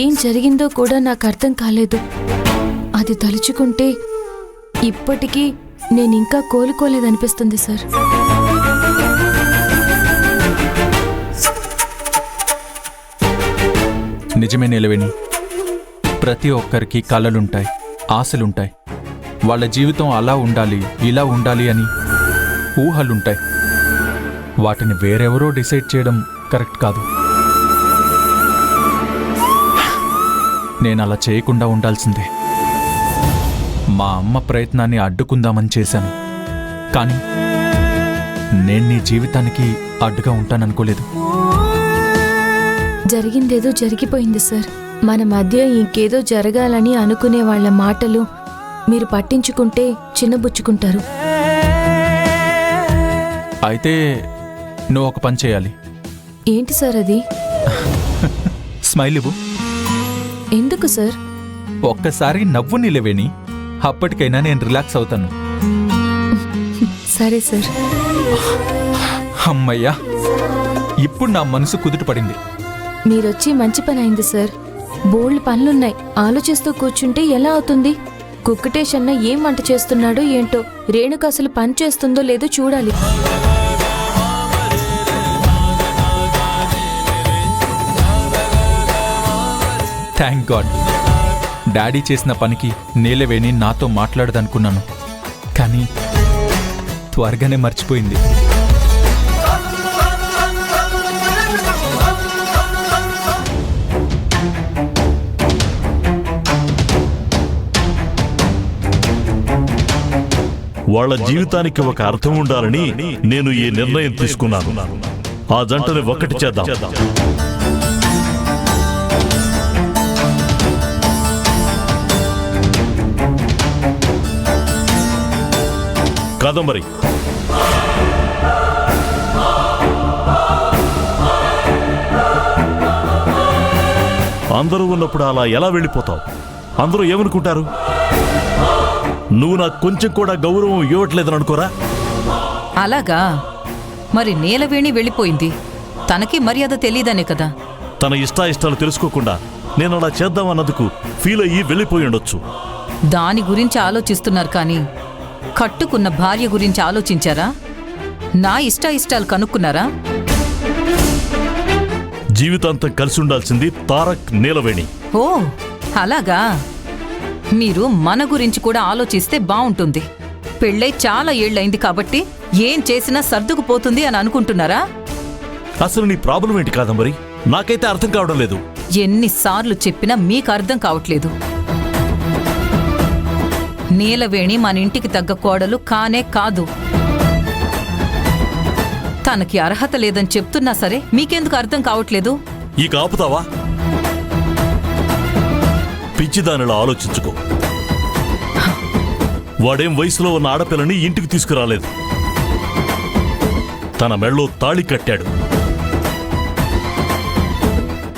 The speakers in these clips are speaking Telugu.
ఏం జరిగిందో కూడా నాకు అర్థం కాలేదు. అది తలుచుకుంటే ఇప్పటికీ నేనింకా కోలుకోలేదనిపిస్తుంది సార్. నిజమే నీలవేణి, ప్రతి ఒక్కరికి కలలుంటాయి, ఆశలుంటాయి. వాళ్ళ జీవితం అలా ఉండాలి, ఇలా ఉండాలి అని ఊహలుంటాయి. వాటిని వేరెవరో డిసైడ్ చేయడం కరెక్ట్ కాదు. నేను అలా చేయకుండా ఉండాల్సిందే. మా అమ్మ ప్రయత్నాన్ని అడ్డుకుందామని చేశాను, కానీ నేను నీ జీవితానికి అడ్డుగా ఉంటాననుకోలేదు. జరిగిందేదో జరిగిపోయింది సార్. మన మధ్య ఇంకేదో జరగాలని అనుకునే వాళ్ళ మాటలు మీరు పట్టించుకుంటే చిన్నబుచ్చుకుంటారు. అయితే నువ్వు ఒక పని చేయాలి. ఏంటి సార్ అది? స్మైల్ ఇవ్వు. ఎందుకు సార్? ఒక్కసారి నవ్వు నీలవేణి, అప్పటికైనా నేను రిలాక్స్ అవుతాను. సరే సార్. అమ్మయ్యా, ఇప్పుడు నా మనసు కుదుట పడింది. మీరొచ్చి మంచి పని అయింది సార్. బోల్డ్ పనులున్నాయి, ఆలోచిస్తూ కూర్చుంటే ఎలా అవుతుంది? కుక్కటేష్ అన్న ఏం వంట చేస్తున్నాడో ఏంటో, రేణుక అసలు పని చేస్తుందో లేదో చూడాలి. Thank God. డాడీ చేసిన పనికి నీలవేణి నాతో మాట్లాడదనుకున్నాను, కానీ త్వరగానే మర్చిపోయింది. వాళ్ళ జీవితానికి ఒక అర్థం ఉండాలని నేను ఈ నిర్ణయం తీసుకున్నాను. ఆ జంటని ఒక్కటి చేద్దాం. కాదంబరి, అందరూ ఉన్నప్పుడు అలా ఎలా వెళ్ళిపోతావు? అందరూ ఏమనుకుంటారు? నువ్వు నాకు కొంచెం కూడా గౌరవం ఇవ్వట్లేదని అనుకోరా? అలాగా? మరి నీలవేణి వెళ్ళిపోయింది, తనకి మర్యాద తెలీదనే కదా. తన ఇష్టాయిష్టాలు తెలుసుకోకుండా నేను అలా చేద్దామన్నందుకు ఫీల్ అయ్యి వెళ్ళిపోయి ఉండొచ్చు. దాని గురించి ఆలోచిస్తున్నారు కానీ కట్టుకున్న భార్య గురించి ఆలోచించారా? నా ఇష్టాయిష్టాలు కనుక్కున్నారా? జీవితాంతం కలిసి ఉండాల్సింది తారక్, నీలవేణి. ఓ అలాగా? మీరు మన గురించి కూడా ఆలోచిస్తే బావుంటుంది. పెళ్ళై చాలా ఏళ్లైంది కాబట్టి ఏం చేసినా సర్దుకుపోతుంది అని అనుకుంటున్నారా? అసలు నీ ప్రాబ్లం ఏంటి కాదంబరి? నాకైతే అర్థం కావడం లేదు. ఎన్నిసార్లు చెప్పినా మీకు అర్థం కావట్లేదు. నీలవేణి మన ఇంటికి తగ్గ కోడలు కానే కాదు. తనకి అర్హత లేదని చెప్తున్నా సరే మీకెందుకు అర్థం కావట్లేదు? ఇక ఆపుతావా? పిచ్చిదానిలా ఆలోచించుకో. వాడేం వయసులో ఉన్న ఆడపిల్లని ఇంటికి తీసుకురాలేదు. తన మెళ్ళో తాళి కట్టాడు.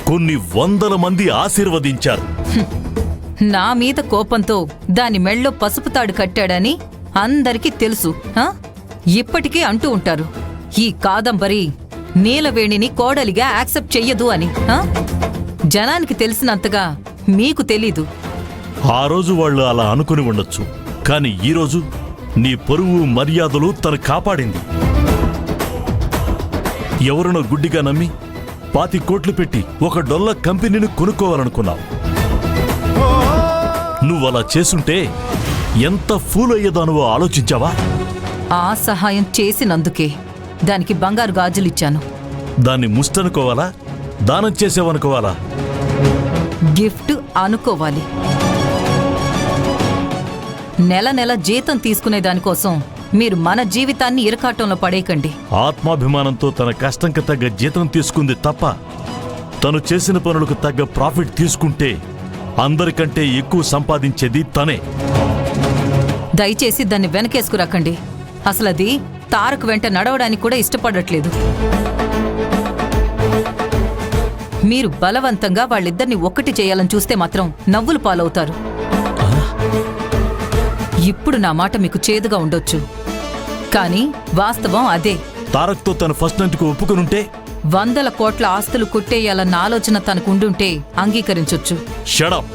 కొన్ని వందల మంది ఆశీర్వదించారు. నా మీద కోపంతో దాని మెళ్ళో పసుపు తాడు కట్టాడని అందరికీ తెలుసు. ఇప్పటికీ అంటూ ఉంటారు, ఈ కాదంబరి నీలవేణిని కోడలిగా యాక్సెప్ట్ చెయ్యదు అని. జనానికి తెలిసినంతగా మీకు తెలీదు. ఆ రోజు వాళ్ళు అలా అనుకుని ఉండొచ్చు, కానీ ఈరోజు నీ పరువు మర్యాదలు తను కాపాడింది. ఎవరినో గుడ్డిగా నమ్మి 20 కోట్లు పెట్టి ఒక డొల్ల కంపెనీని కొనుక్కోవాలనుకున్నావు. నువ్వలా చేసుంటే ఎంత ఫూల్ అయ్యేదానువో ఆలోచించావా? ఆ సహాయం చేసినందుకే దానికి బంగారు గాజులిచ్చాను. దాన్ని ముష్టనుకోవాలా, దానం చేసేవనుకోవాలా? గిఫ్ట్ అనుకోవాలి. నెల నెల జీతం తీసుకునే దానికోసం మీరు మన జీవితాన్ని ఇరకాటంలో పడేయకండి. ఆత్మాభిమానంతో తన కష్టంకి తగ్గ జీతం తీసుకుంది తప్ప తను చేసిన పనులకు తగ్గ ప్రాఫిట్ తీసుకుంటే అందరికంటే ఎక్కువ సంపాదించేది తనే. దయచేసి దాన్ని వెనకేసుకురాకండి. అసలది తారక్ వెంట నడవడానికి కూడా ఇష్టపడట్లేదు. మీరు బలవంతంగా వాళ్ళిద్దరిని ఒక్కటి చేయాలని చూస్తే మాత్రం నవ్వులు పాలవుతారు. ఇప్పుడు నా మాట మీకు చేదుగా ఉండొచ్చు, కానీ వాస్తవం అదే. తారక్తో తన ఫస్ట్ నైట్కు ఒప్పుకునుంటే వందల కోట్ల ఆస్తులు కొట్టేయాలన్న ఆలోచన తనకుండుంటే అంగీకరించొచ్చు. షడప్